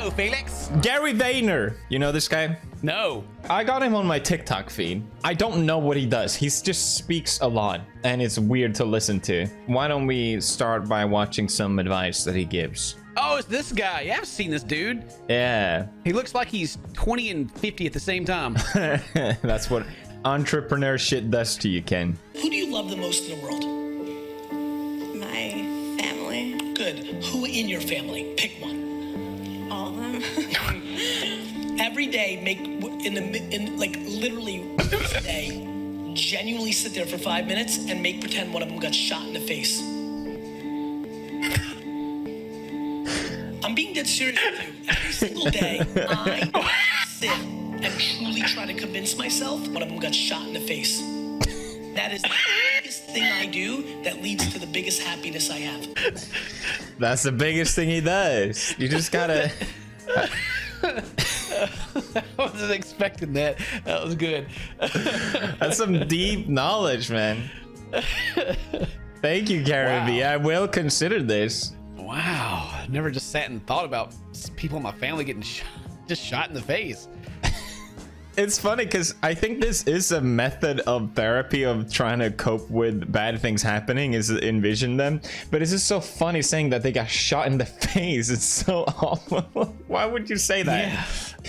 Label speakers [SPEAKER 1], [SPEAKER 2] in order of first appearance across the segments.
[SPEAKER 1] go, Felix.
[SPEAKER 2] Gary Vayner. You know this guy?
[SPEAKER 1] No.
[SPEAKER 2] I got him on my TikTok feed. I don't know what he does. He just speaks a lot and it's weird to listen to. Why don't we start by watching some advice that he gives?
[SPEAKER 1] Oh, it's this guy. Yeah, I've seen this dude.
[SPEAKER 2] Yeah.
[SPEAKER 1] He looks like he's 20 and 50 at the same time.
[SPEAKER 2] That's what entrepreneur shit does to you, Ken.
[SPEAKER 3] Who do you love the most in the world?
[SPEAKER 4] My family.
[SPEAKER 3] Good. Who in your family? Pick one.
[SPEAKER 4] All of them.
[SPEAKER 3] Every day, literally every day, genuinely sit there for 5 minutes and pretend one of them got shot in the face. I'm being dead serious with you. Every single day, I sit and truly try to convince myself one of them got shot in the face. That is the biggest thing I do that leads to the biggest happiness I have.
[SPEAKER 2] That's the biggest thing he does. You just gotta...
[SPEAKER 1] I wasn't expecting that. That was good.
[SPEAKER 2] That's some deep knowledge, man. Thank you, Gary V. I will consider this.
[SPEAKER 1] Wow. I never just sat and thought about people in my family getting shot in the face.
[SPEAKER 2] It's funny because I think this is a method of therapy of trying to cope with bad things happening, is envision them. But it's just so funny saying that they got shot in the face. It's so awful. Why would you say that?
[SPEAKER 1] Yeah.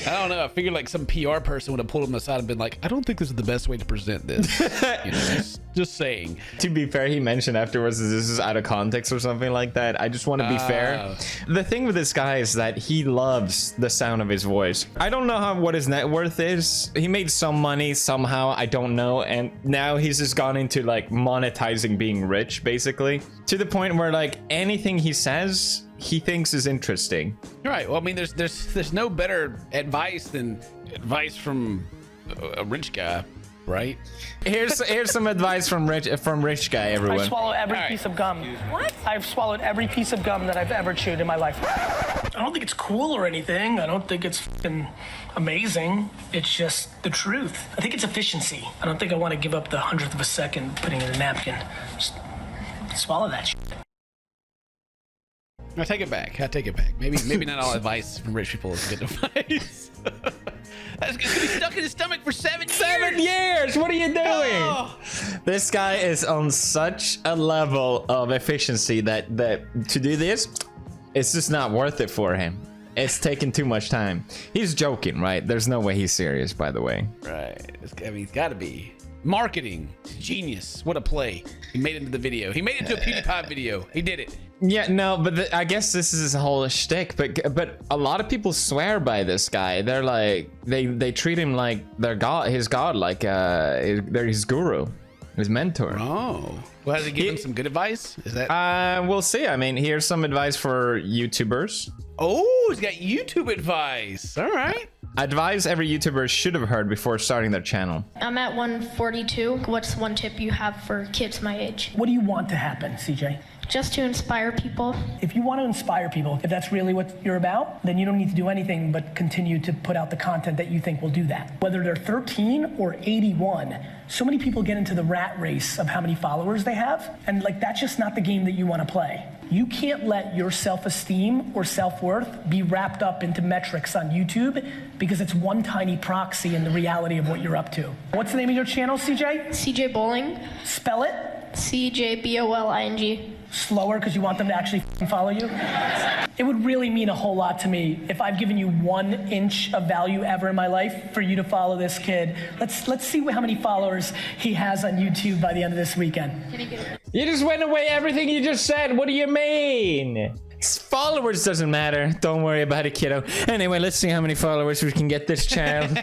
[SPEAKER 1] I don't know. I figured like some PR person would have pulled him aside and been like, I don't think this is the best way to present this. You know, just saying.
[SPEAKER 2] To be fair, he mentioned afterwards that this is out of context or something like that. I just want to be fair. The thing with this guy is that he loves the sound of his voice. I don't know what his net worth is. He made some money somehow, I don't know, and now he's just gone into like monetizing being rich, basically, to the point where like anything he says he thinks is interesting.
[SPEAKER 1] Right. Well, I mean, there's no better advice than advice from a rich guy, right?
[SPEAKER 2] Here's some advice from rich guy, everyone.
[SPEAKER 3] I swallow every piece of gum.
[SPEAKER 4] What?
[SPEAKER 3] I've swallowed every piece of gum that I've ever chewed in my life. I don't think it's cool or anything. I don't think it's fucking amazing. It's just the truth. I think it's efficiency. I don't think I want to give up the 100th of a second putting in a napkin. Just swallow that shit.
[SPEAKER 1] I take it back. Maybe not all advice from rich people is good advice. That's gonna be stuck in his stomach for 7 years.
[SPEAKER 2] 7 years. What are you doing?
[SPEAKER 1] Oh.
[SPEAKER 2] This guy is on such a level of efficiency that to do this, it's just not worth it for him. It's taking too much time. He's joking, right? There's no way he's serious, by the way.
[SPEAKER 1] Right. I mean, he's got to be. Marketing. Genius. What a play. He made it into the video. He made it into a Pewdiepie video. He did it.
[SPEAKER 2] Yeah, no, but I guess this is his whole shtick. But a lot of people swear by this guy. They're like, they treat him like they're God, his God, like they're his guru, his mentor.
[SPEAKER 1] Oh. Well, has he given some good advice? Is that?
[SPEAKER 2] We'll see. I mean, here's some advice for YouTubers.
[SPEAKER 1] Oh, he's got YouTube advice. All right.
[SPEAKER 2] Advice every YouTuber should have heard before starting their channel.
[SPEAKER 5] I'm at 142. What's one tip you have for kids my age?
[SPEAKER 3] What do you want to happen, CJ?
[SPEAKER 5] Just to inspire people.
[SPEAKER 3] If you want to inspire people, if that's really what you're about, then you don't need to do anything but continue to put out the content that you think will do that. Whether they're 13 or 81, so many people get into the rat race of how many followers they have, and like that's just not the game that you want to play. You can't let your self-esteem or self-worth be wrapped up into metrics on YouTube because it's one tiny proxy in the reality of what you're up to. What's the name of your channel, CJ?
[SPEAKER 5] CJ Bowling.
[SPEAKER 3] Spell it.
[SPEAKER 5] CJ-BOLING.
[SPEAKER 3] Slower because you want them to actually follow you? It would really mean a whole lot to me if I've given you 1 inch of value ever in my life for you to follow this kid. Let's see how many followers he has on YouTube by the end of this weekend.
[SPEAKER 5] Can I get it?
[SPEAKER 2] You just went away everything you just said. What do you mean? Followers doesn't matter. Don't worry about it, kiddo. Anyway, let's see how many followers we can get this channel.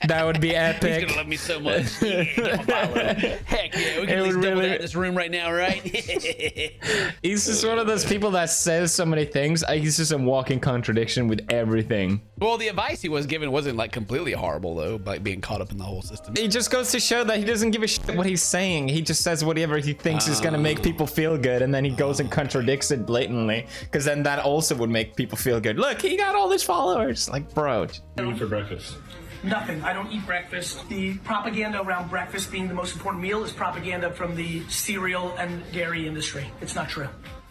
[SPEAKER 2] That would be epic.
[SPEAKER 1] He's gonna love me so much. Heck yeah, we can at least double that in this room right now, right?
[SPEAKER 2] He's just one of those people that says so many things. He's just a walking contradiction with everything.
[SPEAKER 1] Well, the advice he was given wasn't like completely horrible though, like being caught up in the whole system.
[SPEAKER 2] It just goes to show that he doesn't give a shit what he's saying. He just says whatever he thinks is gonna make people feel good, and then he goes and contradicts it blatantly, because then that also would make people feel good. Look, he got all these followers. Like, bro.
[SPEAKER 6] What do you eat for breakfast?
[SPEAKER 3] Nothing. I don't eat breakfast. The propaganda around breakfast being the most important meal is propaganda from the cereal and dairy industry. It's not true.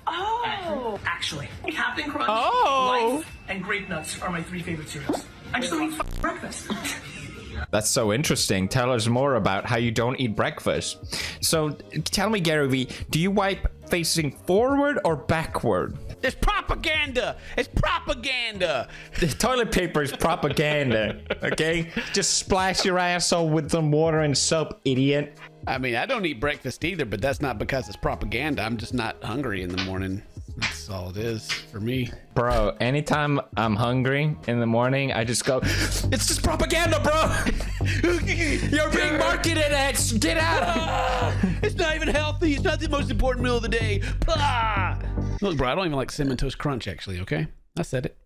[SPEAKER 4] Oh.
[SPEAKER 3] Actually, Captain Crunch,
[SPEAKER 2] Oh.
[SPEAKER 3] Life, and grape nuts are my 3 favorite cereals. I just don't eat breakfast.
[SPEAKER 2] That's so interesting. Tell us more about how you don't eat breakfast. So tell me, Gary Vee, do you wipe facing forward or backward?
[SPEAKER 1] It's propaganda. It's propaganda.
[SPEAKER 2] The toilet paper is propaganda, okay? Just splash your asshole with some water and soap, idiot.
[SPEAKER 1] I mean, I don't eat breakfast either, but that's not because it's propaganda. I'm just not hungry in the morning. That's all it is for me.
[SPEAKER 2] Bro, anytime I'm hungry in the morning, I just go, it's just propaganda, bro. You're being marketed at. Get out.
[SPEAKER 1] It's not even healthy. It's not the most important meal of the day. Look, bro, I don't even like Cinnamon Toast Crunch, actually, okay? I said it.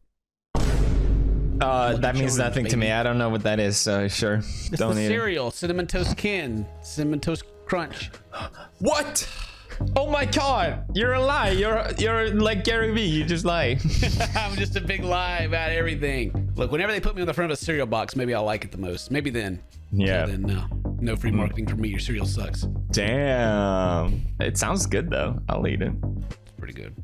[SPEAKER 2] That means nothing to me. I don't know what that is, so sure.
[SPEAKER 1] It's
[SPEAKER 2] Don't
[SPEAKER 1] the
[SPEAKER 2] eat
[SPEAKER 1] cereal, Cinnamon Toast Kin, Cinnamon Toast Crunch.
[SPEAKER 2] it. What? Oh my god, you're a lie. You're like Gary Vee. You just lie.
[SPEAKER 1] I'm just a big lie about everything. Look, whenever they put me on the front of a cereal box, maybe I'll like it the most. Maybe then.
[SPEAKER 2] Yeah.
[SPEAKER 1] Until then, no free marketing for me. Your cereal sucks.
[SPEAKER 2] Damn. It sounds good though. I'll eat it.
[SPEAKER 1] It's pretty good.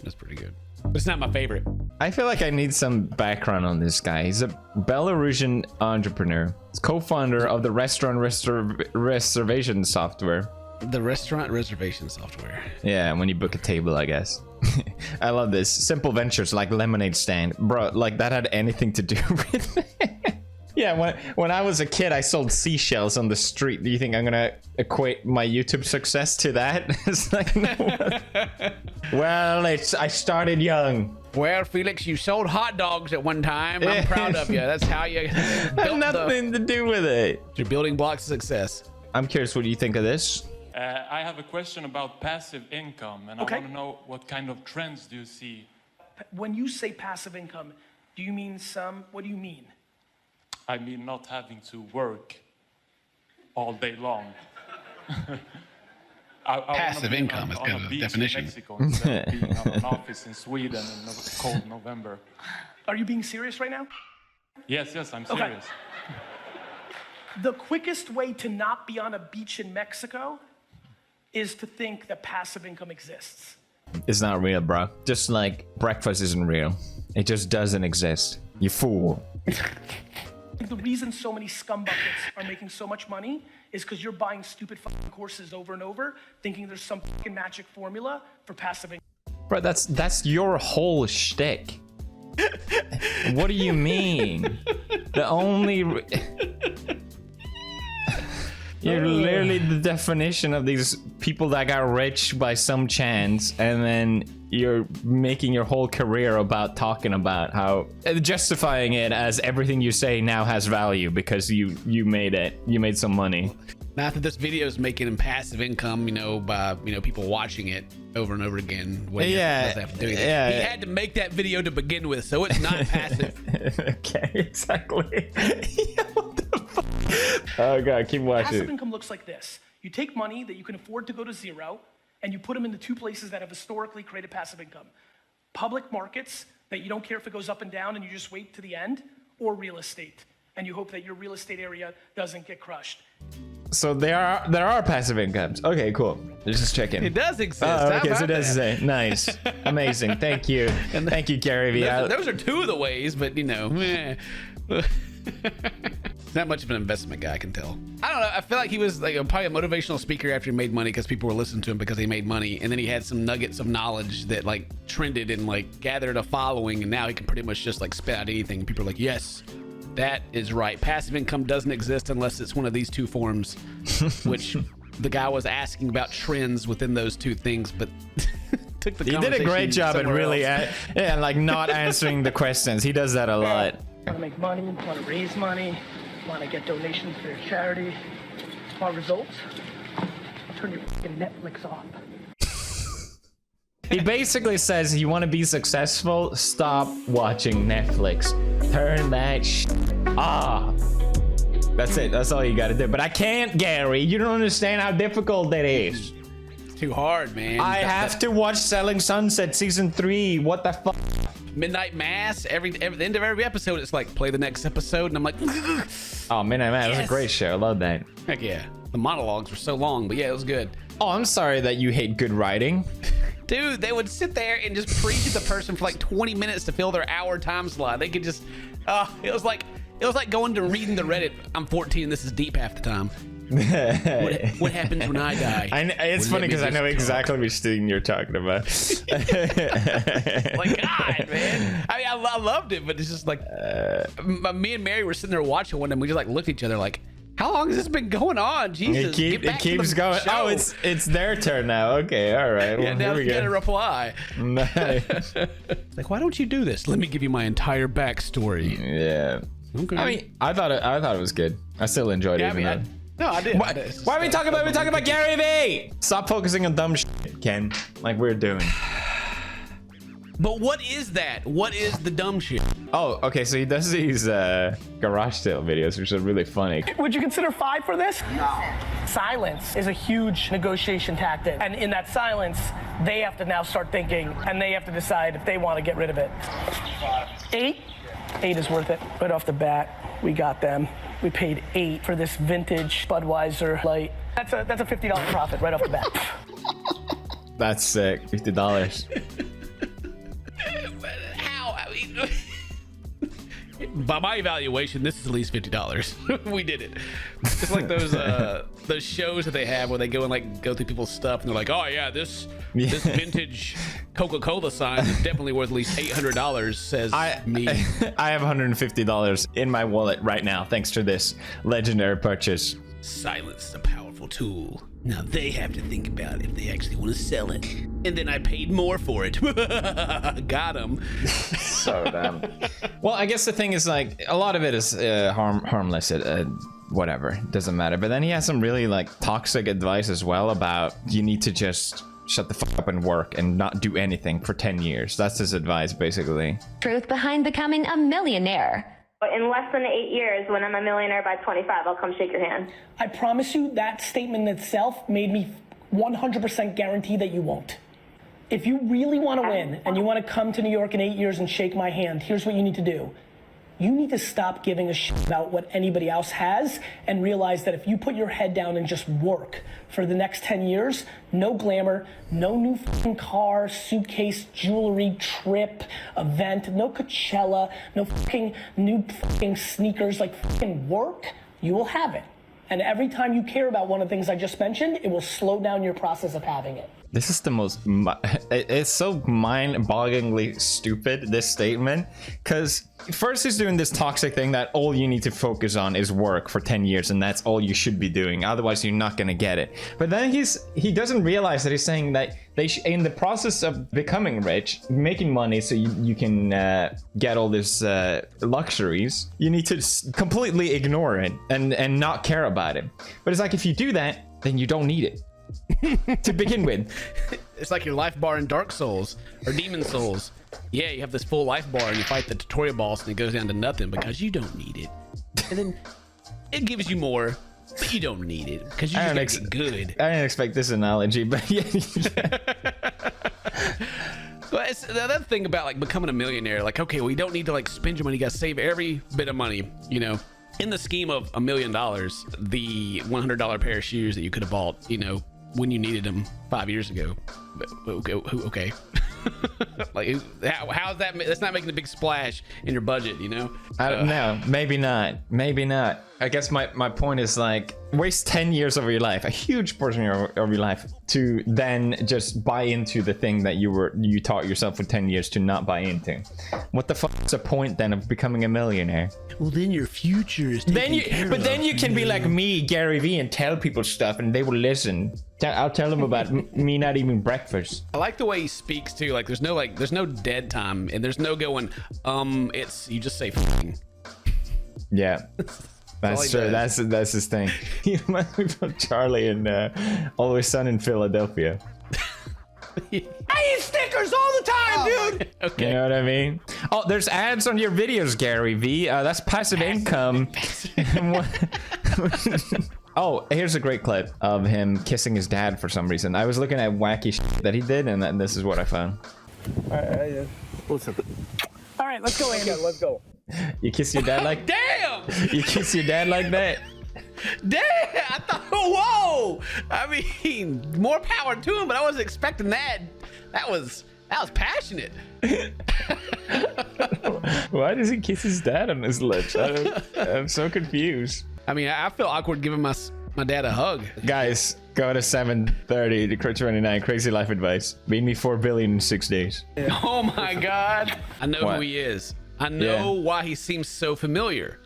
[SPEAKER 1] It's pretty good. But it's not my favorite.
[SPEAKER 2] I feel like I need some background on this guy. He's a Belarusian entrepreneur. He's co-founder of the restaurant reservation software.
[SPEAKER 1] The restaurant reservation software.
[SPEAKER 2] Yeah, when you book a table, I guess. I love this. Simple ventures like lemonade stand. Bro, like that had anything to do with it. Yeah, when I was a kid, I sold seashells on the street. Do you think I'm gonna equate my YouTube success to that? It's like, no. Well, I started young.
[SPEAKER 1] Well, Felix, you sold hot dogs at one time. I'm proud of you. That's how you built
[SPEAKER 2] Nothing to do with it.
[SPEAKER 1] your building blocks of success.
[SPEAKER 2] I'm curious what you think of this.
[SPEAKER 6] I have a question about passive income, and
[SPEAKER 3] Okay.
[SPEAKER 6] I want to know what kind of trends do you see?
[SPEAKER 3] When you say passive income, do you mean what do you mean?
[SPEAKER 6] I mean, not having to work all day long. I wanna
[SPEAKER 1] Passive
[SPEAKER 6] be
[SPEAKER 1] income is
[SPEAKER 6] on
[SPEAKER 1] kind
[SPEAKER 6] a
[SPEAKER 1] of a
[SPEAKER 6] beach
[SPEAKER 1] definition.
[SPEAKER 6] In Mexico instead of being on an office in Sweden in cold November.
[SPEAKER 3] Are you being serious right now?
[SPEAKER 6] Yes, I'm
[SPEAKER 3] Okay.
[SPEAKER 6] serious.
[SPEAKER 3] The quickest way to not be on a beach in Mexico is to think that passive income exists.
[SPEAKER 2] It's not real, bro. Just like breakfast isn't real. It just doesn't exist. You fool.
[SPEAKER 3] The reason so many scumbuckets are making so much money is because you're buying stupid fucking courses over and over, thinking there's some fucking magic formula for passive income.
[SPEAKER 2] Bro, that's your whole shtick. What do you mean? The only... You're literally the definition of these people that got rich by some chance, and then you're making your whole career about talking about how justifying it as everything you say now has value because you made it. You made some money.
[SPEAKER 1] Not that this video is making passive income, by people watching it over and over again. What he doesn't have to do anything.
[SPEAKER 2] yeah.
[SPEAKER 1] He had to make that video to begin with, so it's not passive.
[SPEAKER 2] Okay, exactly. What the fuck? Oh god, keep watching.
[SPEAKER 3] Passive income looks like this. You take money that you can afford to go to zero, and you put them into 2 places that have historically created passive income. Public markets, that you don't care if it goes up and down and you just wait to the end, or real estate, and you hope that your real estate area doesn't get crushed.
[SPEAKER 2] So there are passive incomes. Okay, cool. Just checking.
[SPEAKER 1] It does exist.
[SPEAKER 2] Oh,
[SPEAKER 1] How
[SPEAKER 2] okay, so it
[SPEAKER 1] about
[SPEAKER 2] does
[SPEAKER 1] that?
[SPEAKER 2] say. Nice. Amazing. Thank you. Thank you, Gary Vee.
[SPEAKER 1] Those are 2 of the ways, but meh. Not much of an investment guy, I can tell. I don't know. I feel like he was like probably a motivational speaker after he made money because people were listening to him because he made money, and then he had some nuggets of knowledge that like trended and like gathered a following, and now he can pretty much just like spit out anything. People are like, yes, that is right. Passive income doesn't exist unless it's one of these 2 forms, which the guy was asking about trends within those 2 things, but took the
[SPEAKER 2] He did a great job at really, like not answering the questions. He does that a lot.
[SPEAKER 3] Want to make money, want to raise money, want to get donations for your charity. Want results? Turn your fucking Netflix off.
[SPEAKER 2] He basically says you want to be successful, stop watching Netflix. Turn that off. That's it. That's all you got to do. But I can't, Gary. You don't understand how difficult that is.
[SPEAKER 1] It's too hard, man.
[SPEAKER 2] I have to watch Selling Sunset season 3. What the fuck?
[SPEAKER 1] Midnight Mass. Every the end of every episode, it's like play the next episode, and I'm like,
[SPEAKER 2] Oh, Midnight Mass. That's
[SPEAKER 1] Yes.
[SPEAKER 2] a great show. I love that.
[SPEAKER 1] heck yeah. The monologues were so long, but yeah, it was good.
[SPEAKER 2] Oh, I'm sorry that you hate good writing.
[SPEAKER 1] Dude, they would sit there and just preach at the person for like 20 minutes to fill their hour time slot. They could just, it was like going to reading the Reddit. I'm 14. This is deep half the time. What happens when I die?
[SPEAKER 2] It's funny because I know exactly which thing you're talking about.
[SPEAKER 1] Like, God, man. I mean, I loved it, but it's just like, me and Mary were sitting there watching one, and we just like looked at each other like, how long has this been going on? Jesus,
[SPEAKER 2] it keeps going.
[SPEAKER 1] Show.
[SPEAKER 2] Oh, it's their turn now. Okay, all right.
[SPEAKER 1] Yeah,
[SPEAKER 2] well,
[SPEAKER 1] now
[SPEAKER 2] here we
[SPEAKER 1] we get
[SPEAKER 2] go.
[SPEAKER 1] a reply.
[SPEAKER 2] Nice.
[SPEAKER 1] Like, why don't you do this? Let me give you my entire backstory.
[SPEAKER 2] Yeah.
[SPEAKER 1] Okay.
[SPEAKER 2] I mean, I thought it was good. I still enjoyed it.
[SPEAKER 1] No, I did.
[SPEAKER 2] Why are we talking about? We're talking about Gary Vee. Stop focusing on dumb shit, Ken. Like we're doing.
[SPEAKER 1] But what is that? What is the dumb shit?
[SPEAKER 2] Oh, okay. So he does these garage sale videos, which are really funny.
[SPEAKER 3] Would you consider 5 for this? No. Silence is a huge negotiation tactic. And in that silence, they have to now start thinking, and they have to decide if they want to get rid of it. 8? 8 is worth it. Right off the bat, we got them. We paid 8 for this vintage Budweiser light. That's a $50 profit right off the bat.
[SPEAKER 2] That's sick. $50.
[SPEAKER 1] How? I mean, by my evaluation, this is at least $50. We did it. It's like those shows that they have where they go and like go through people's stuff and they're like, oh yeah, this vintage Coca-Cola sign is definitely worth at least $800, says me.
[SPEAKER 2] I have $150 in my wallet right now thanks to this legendary purchase.
[SPEAKER 1] Silence is a powerful tool. Now they have to think about if they actually want to sell it. And then I paid more for it. Got him.
[SPEAKER 2] So dumb. Well, I guess the thing is like a lot of it is harmless. Whatever, doesn't matter. But then he has some really like toxic advice as well about you need to just shut the fuck up and work and not do anything for 10 years. That's his advice, basically.
[SPEAKER 7] Truth behind becoming a millionaire.
[SPEAKER 8] In less than 8 years, when I'm a millionaire by 25, I'll come shake your hand.
[SPEAKER 3] I promise you that statement itself made me 100% guarantee that you won't. If you really want to win and you want to come to New York in 8 years and shake my hand, here's what you need to do. You need to stop giving a shit about what anybody else has and realize that if you put your head down and just work for the next 10 years, no glamour, no new fucking car, suitcase, jewelry, trip, event, no Coachella, no fucking new fucking sneakers, like fucking work, you will have it. And every time you care about one of the things I just mentioned, it will slow down your process of having it.
[SPEAKER 2] This is the most, it's so mind-bogglingly stupid, this statement, because first he's doing this toxic thing that all you need to focus on is work for 10 years and that's all you should be doing, otherwise you're not gonna get it. But then he doesn't realize that he's saying that they in the process of becoming rich, making money so you can get all these luxuries, you need to completely ignore it and not care about it. But it's like if you do that, then you don't need it. To begin with.
[SPEAKER 1] It's like your life bar in Dark Souls or Demon Souls. Yeah, you have this full life bar and you fight the tutorial boss and it goes down to nothing because you don't need it. And then it gives you more, but you don't need it because you just get good.
[SPEAKER 2] I didn't expect this analogy, but yeah.
[SPEAKER 1] But it's the other thing about like becoming a millionaire, like, okay, well, you don't need to like spend your money, you gotta save every bit of money, you know. In the scheme of $1 million, the $100 pair of shoes that you could have bought, you know, when you needed them 5 years ago. Okay. Like, how's that? That's not making a big splash in your budget, you know?
[SPEAKER 2] I don't know. Maybe not. Maybe not. I guess my point is like, waste 10 years of your life, a huge portion of your life, to then just buy into the thing that you taught yourself for 10 years to not buy into. What the fuck is the point then of becoming a millionaire?
[SPEAKER 1] Well, then your future is
[SPEAKER 2] then you can be like me, Gary Vee, and tell people stuff and they will listen. I'll tell them about me not eating breakfast.
[SPEAKER 1] I like the way he speaks too. Like there's no dead time and there's no going you just say f***ing.
[SPEAKER 2] Yeah. That's true. That's his thing. He reminds me of Charlie and Always Sun in Philadelphia.
[SPEAKER 3] I eat stickers all the time, dude!
[SPEAKER 1] Okay.
[SPEAKER 2] You know what I mean? Oh, there's ads on your videos, Gary Vee. That's passive income. Oh, here's a great clip of him kissing his dad for some reason. I was looking at wacky shit that he did, and this is what I found.
[SPEAKER 3] All right, let's go, Andy. Let's go.
[SPEAKER 2] You kiss your dad like
[SPEAKER 1] Damn!
[SPEAKER 2] You kiss your dad like that?
[SPEAKER 1] Damn! I thought, whoa! I mean, more power to him, but I wasn't expecting that. That was passionate.
[SPEAKER 2] Why does he kiss his dad on his lips? I'm so confused.
[SPEAKER 1] I mean, I feel awkward giving my dad a hug.
[SPEAKER 2] Guys, go to 7:30 to Crit 29 Crazy Life Advice. Beat me 4 billion in 6 days.
[SPEAKER 1] Oh my God. I know who he is. I know why he seems so familiar.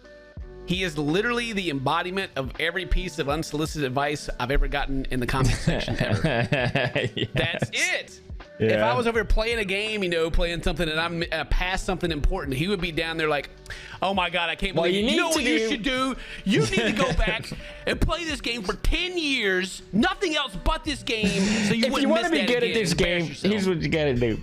[SPEAKER 1] He is literally the embodiment of every piece of unsolicited advice I've ever gotten in the comment section ever.
[SPEAKER 2] Yes.
[SPEAKER 1] That's it.
[SPEAKER 2] Yeah.
[SPEAKER 1] If I was over playing a game, playing something, and I'm past something important, he would be down there like, oh my God, I can't believe it. You know what you should do? You need to go back and play this game for 10 years, nothing else but this game, so you wouldn't miss that again. If you want to be good at this game,
[SPEAKER 2] here's what you gotta do.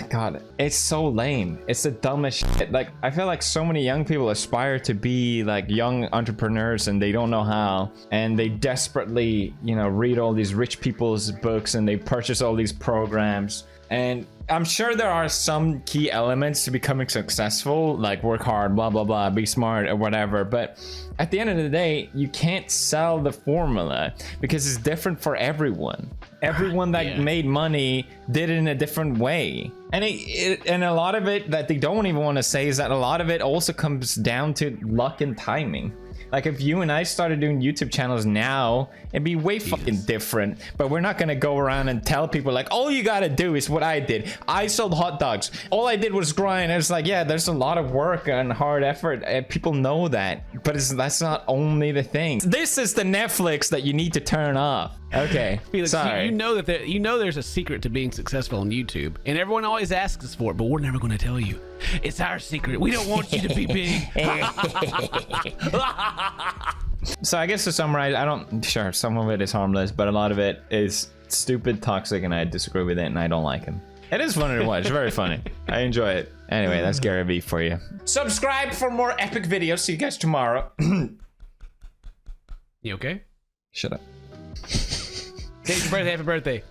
[SPEAKER 2] God, it's so lame. It's the dumbest shit. Like, I feel like so many young people aspire to be like young entrepreneurs and they don't know how, and they desperately, read all these rich people's books and they purchase all these programs. And I'm sure there are some key elements to becoming successful, like work hard, blah, blah, blah, be smart or whatever. But at the end of the day, you can't sell the formula because it's different for everyone. Everyone that made money did it in a different way. And and a lot of it that they don't even want to say is that a lot of it also comes down to luck and timing. Like, if you and I started doing YouTube channels now, it'd be way fucking different. But we're not gonna go around and tell people like, all you gotta do is what I did. I sold hot dogs. All I did was grind. It's like, yeah, there's a lot of work and hard effort. People know that, but that's not only the thing. This is the Netflix that you need to turn off. Okay,
[SPEAKER 1] Felix,
[SPEAKER 2] sorry.
[SPEAKER 1] You know that there's a secret to being successful on YouTube, and everyone always asks us for it, but we're never going to tell you. It's our secret. We don't want you to be big.
[SPEAKER 2] So I guess to summarize, sure, some of it is harmless, but a lot of it is stupid, toxic, and I disagree with it, and I don't like him. It is funny to watch. It's very funny. I enjoy it. Anyway, that's Gary Vee for you. Subscribe for more epic videos. See you guys tomorrow.
[SPEAKER 1] You okay?
[SPEAKER 2] Shut up.
[SPEAKER 1] Today's your birthday. Happy birthday.